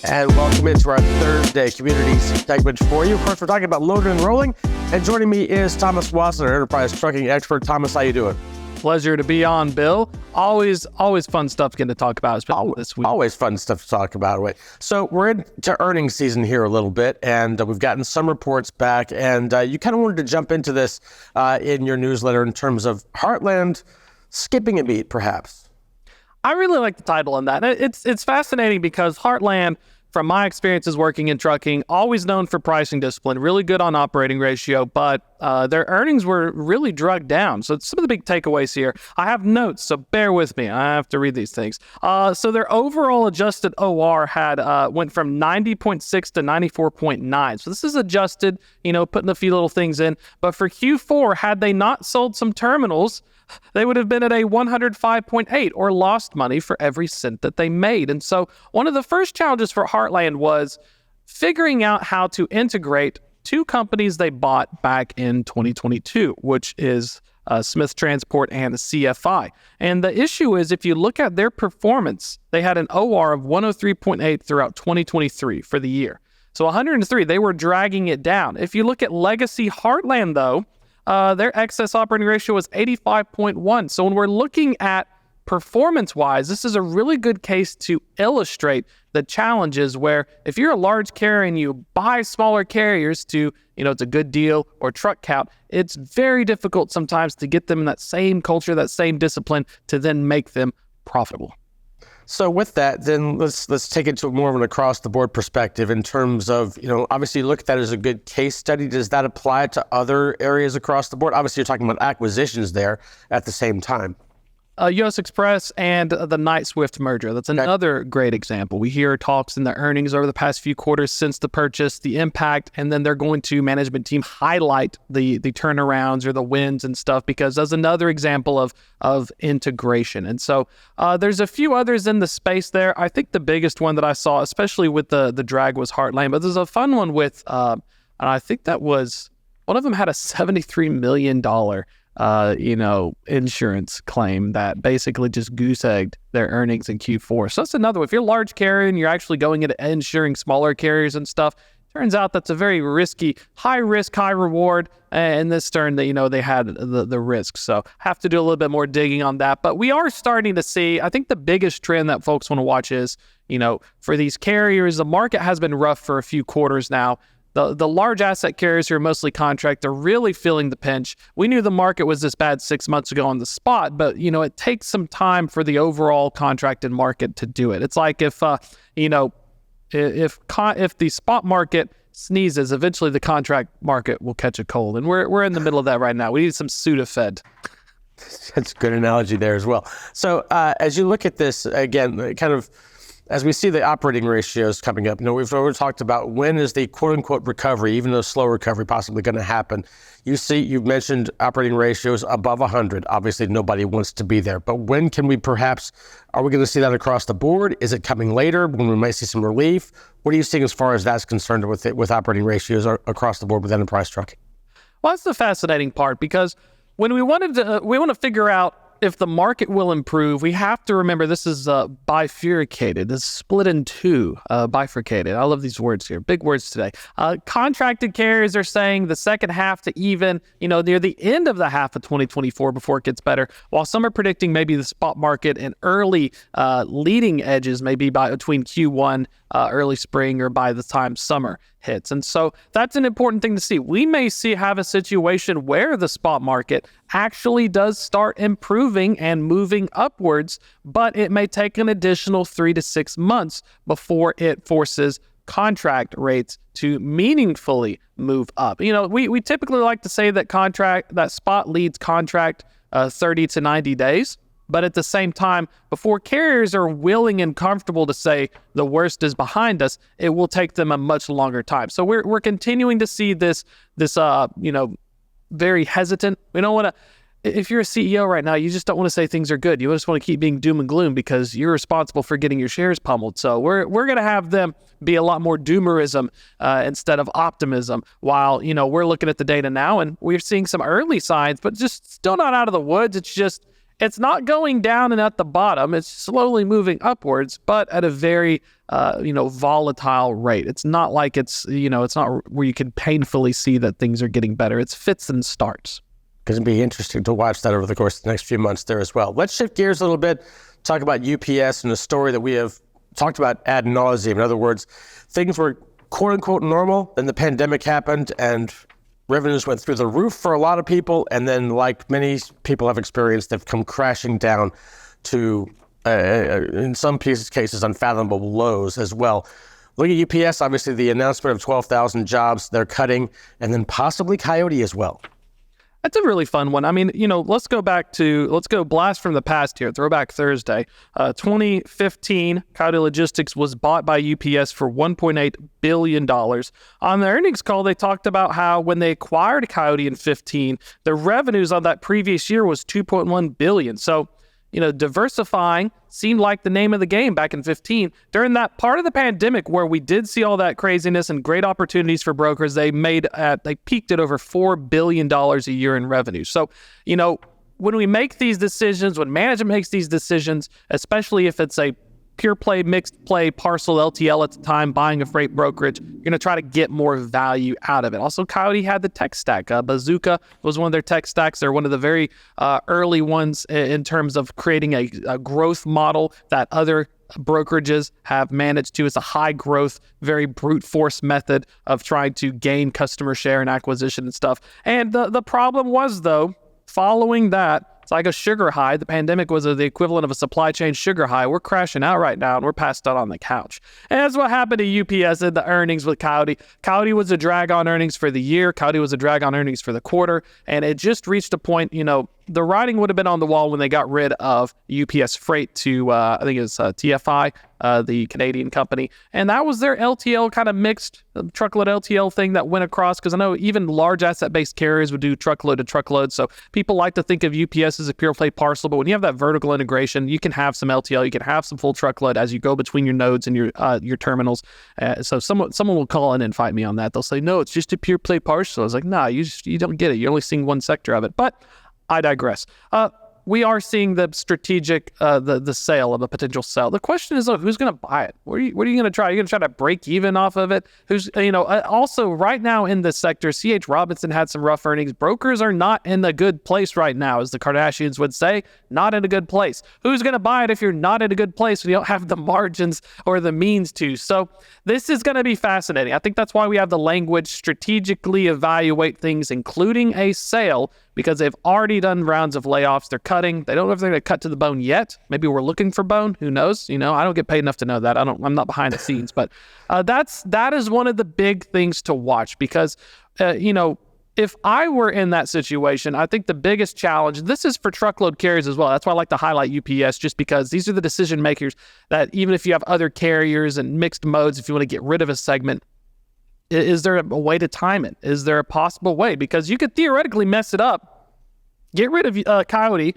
And welcome into our Thursday communities segment for you. Of course, we're talking about loading and rolling. And joining me is Thomas Wasson, our enterprise trucking expert. Thomas, how you doing? Pleasure to be on, Bill. Always fun stuff getting to talk about, especially this week. Always fun stuff to talk about. Right? So we're into earnings season here a little bit, and we've gotten some reports back. And you kind of wanted to jump into this in your newsletter in terms of Heartland skipping a beat, perhaps. I really like the title on that. It's fascinating because Heartland, from my experiences working in trucking, always known for pricing discipline, really good on operating ratio, but their earnings were really dragged down. So some of the big takeaways here, I have notes, so bear with me. I have to read these things. So their overall adjusted OR went from 90.6 to 94.9. So this is adjusted, putting a few little things in. But for Q4, had they not sold some terminals, they would have been at a 105.8 or lost money for every cent that they made. And so one of the first challenges for Heartland was figuring out how to integrate two companies they bought back in 2022, which is Smith Transport and CFI. And the issue is, if you look at their performance, they had an OR of 103.8 throughout 2023 for the year. So 103, they were dragging it down. If you look at legacy Heartland, though, their excess operating ratio was 85.1. So when we're looking at performance-wise, this is a really good case to illustrate the challenges where if you're a large carrier and you buy smaller carriers to, it's a good deal or truck count, it's very difficult sometimes to get them in that same culture, that same discipline to then make them profitable. So with that, then let's take it to more of an across-the-board perspective in terms of, obviously you look at that as a good case study. Does that apply to other areas across the board? Obviously, you're talking about acquisitions there at the same time. U.S. Express and the Knight-Swift merger. That's another great example. We hear talks in the earnings over the past few quarters since the purchase, the impact, and then they're going to management team highlight the turnarounds or the wins and stuff because that's another example of integration. And so there's a few others in the space there. I think the biggest one that I saw, especially with the drag, was Heartland, but there's a fun one with, and I think that was, one of them had a $73 million insurance claim that basically just goose-egged their earnings in Q4. So that's another one. If you're a large carrier and you're actually going into insuring smaller carriers and stuff, turns out that's a very risky, high risk, high reward. And this turn, they had the risk. So have to do a little bit more digging on that. But we are starting to see, I think the biggest trend that folks want to watch is, for these carriers, the market has been rough for a few quarters now. The large asset carriers who are mostly contract are really feeling the pinch. We knew the market was this bad 6 months ago on the spot, but, it takes some time for the overall contracted market to do it. It's like if the spot market sneezes, eventually the contract market will catch a cold. And we're in the middle of that right now. We need some Sudafed. That's a good analogy there as well. So as you look at this, again, kind of, as we see the operating ratios coming up, we've already talked about when is the quote-unquote recovery, even though slow recovery possibly going to happen. You've mentioned operating ratios above 100. Obviously, nobody wants to be there. But when can we are we going to see that across the board? Is it coming later when we might see some relief? What are you seeing as far as that's concerned with operating ratios across the board with enterprise trucking? Well, that's the fascinating part because when we want to figure out if the market will improve, we have to remember this is bifurcated. This is split in two, bifurcated. I love these words here. Big words today. Contracted carriers are saying the second half to even, near the end of the half of 2024 before it gets better, while some are predicting maybe the spot market and early leading edges maybe between Q1, early spring, or by the time summer hits. And so that's an important thing to see. We may have a situation where the spot market actually does start improving and moving upwards, but it may take an additional 3 to 6 months before it forces contract rates to meaningfully move up. We typically like to say that spot leads contract 30 to 90 days. But at the same time, before carriers are willing and comfortable to say the worst is behind us, it will take them a much longer time. So we're continuing to see this very hesitant. We don't want to. If you're a CEO right now, you just don't want to say things are good. You just want to keep being doom and gloom because you're responsible for getting your shares pummeled. So we're going to have them be a lot more doomerism instead of optimism. While we're looking at the data now and we're seeing some early signs, but just still not out of the woods. It's just it's not going down and at the bottom. It's slowly moving upwards, but at a very, volatile rate. It's not like it's not where you can painfully see that things are getting better. It's fits and starts. It's going to be interesting to watch that over the course of the next few months there as well. Let's shift gears a little bit, talk about UPS and a story that we have talked about ad nauseum. In other words, things were quote unquote normal, then the pandemic happened and revenues went through the roof for a lot of people, and then, like many people have experienced, they've come crashing down to, in some cases, unfathomable lows as well. Look at UPS, obviously the announcement of 12,000 jobs they're cutting, and then possibly Coyote as well. That's a really fun one. I mean, let's go blast from the past here, Throwback Thursday. 2015, Coyote Logistics was bought by UPS for $1.8 billion. On the earnings call, they talked about how when they acquired Coyote in 15, the revenues on that previous year was $2.1 billion. So, diversifying seemed like the name of the game back in 15. During that part of the pandemic where we did see all that craziness and great opportunities for brokers, they peaked at over $4 billion a year in revenue. So, when we make these decisions, when management makes these decisions, especially if it's a pure play, mixed play, parcel LTL at the time, buying a freight brokerage, you're going to try to get more value out of it. Also, Coyote had the tech stack. Bazooka was one of their tech stacks. They're one of the very early ones in terms of creating a growth model that other brokerages have managed to. It's a high growth, very brute force method of trying to gain customer share and acquisition and stuff. And the problem was, though, following that, it's like a sugar high. The pandemic was the equivalent of a supply chain sugar high. We're crashing out right now, and we're passed out on the couch. And that's what happened to UPS in the earnings with Coyote. Coyote was a drag on earnings for the year. Coyote was a drag on earnings for the quarter. And it just reached a point, the writing would have been on the wall when they got rid of UPS Freight to, I think it was TFI, the Canadian company. And that was their LTL kind of mixed truckload LTL thing that went across, because I know even large asset-based carriers would do truckload to truckload. So people like to think of UPS as a pure play parcel, but when you have that vertical integration, you can have some LTL, you can have some full truckload as you go between your nodes and your terminals. So someone will call in and fight me on that. They'll say, no, it's just a pure play parcel. I was like, nah, you don't get it. You're only seeing one sector of it. But I digress. We are seeing the strategic, the sale of a potential sale. The question is, who's going to buy it? What are you going to try? Are you going to try to break even off of it? Also right now in this sector, C.H. Robinson had some rough earnings. Brokers are not in a good place right now, as the Kardashians would say, not in a good place. Who's going to buy it if you're not in a good place when you don't have the margins or the means to? So this is going to be fascinating. I think that's why we have the language strategically evaluate things, including a sale, because they've already done rounds of layoffs. They're cutting. They don't know if they're going to cut to the bone yet. Maybe we're looking for bone. Who knows? I don't get paid enough to know that. I'm not behind the scenes, but that is one of the big things to watch, because if I were in that situation, I think the biggest challenge, this is for truckload carriers as well. That's why I like to highlight UPS, just because these are the decision makers that, even if you have other carriers and mixed modes, if you want to get rid of a segment, is there a way to time it? Is there a possible way? Because you could theoretically mess it up, get rid of Coyote,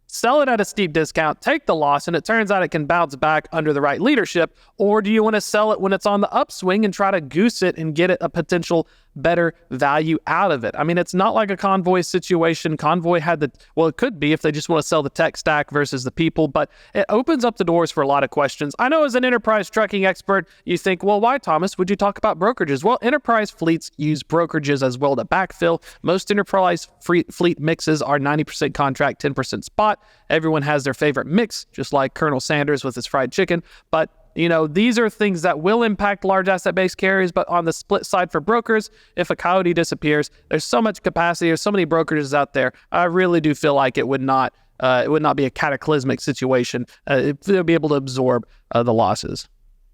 sell it at a steep discount, take the loss, and it turns out it can bounce back under the right leadership. Or do you want to sell it when it's on the upswing and try to goose it and get it a potential better value out of it? I mean, it's not like a Convoy situation. Convoy had it could be if they just want to sell the tech stack versus the people, but it opens up the doors for a lot of questions. I know as an enterprise trucking expert, you think, well, why, Thomas, would you talk about brokerages? Well, enterprise fleets use brokerages as well to backfill. Most enterprise fleet mixes are 90% contract, 10% spot. Everyone has their favorite mix, just like Colonel Sanders with his fried chicken, but these are things that will impact large asset-based carriers. But on the split side for brokers, if a Coyote disappears, there's so much capacity. There's so many brokerages out there. I really do feel like it would not be a cataclysmic situation. They'll be able to absorb the losses.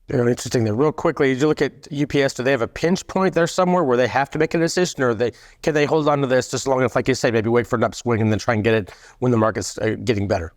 Very interesting there. Real quickly, did you look at UPS? Do they have a pinch point there somewhere where they have to make a decision, or can they hold on to this just long enough, like you say, maybe wait for an upswing and then try and get it when the market's getting better?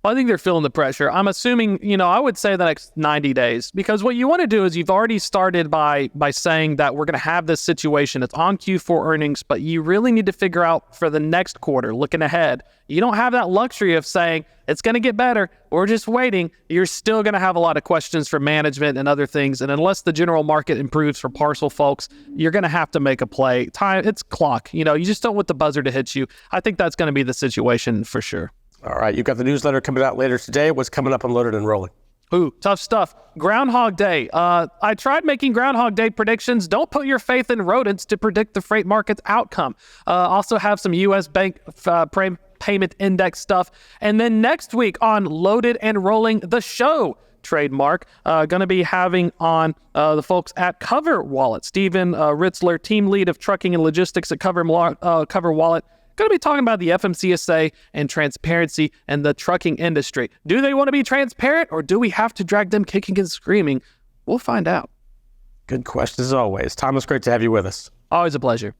I think they're feeling the pressure. I'm assuming, I would say the next 90 days, because what you want to do is you've already started by saying that we're going to have this situation. It's on Q4 earnings, but you really need to figure out for the next quarter, looking ahead. You don't have that luxury of saying it's going to get better. We're just waiting. You're still going to have a lot of questions for management and other things. And unless the general market improves for parcel folks, you're going to have to make a play. Time, it's clock. You just don't want the buzzer to hit you. I think that's going to be the situation for sure. All right, you've got the newsletter coming out later today. What's coming up on Loaded and Rolling? Ooh, tough stuff. Groundhog Day. I tried making Groundhog Day predictions. Don't put your faith in rodents to predict the freight market's outcome. Also have some U.S. Bank Payment Index stuff. And then next week on Loaded and Rolling, the show, trademark, going to be having on the folks at Cover Wallet. Steven Ritzler, team lead of trucking and logistics at Cover Wallet. Going to be talking about the FMCSA and transparency and the trucking industry. Do they want to be transparent, or do we have to drag them kicking and screaming? We'll find out. Good question as always. Thomas, great to have you with us. Always a pleasure.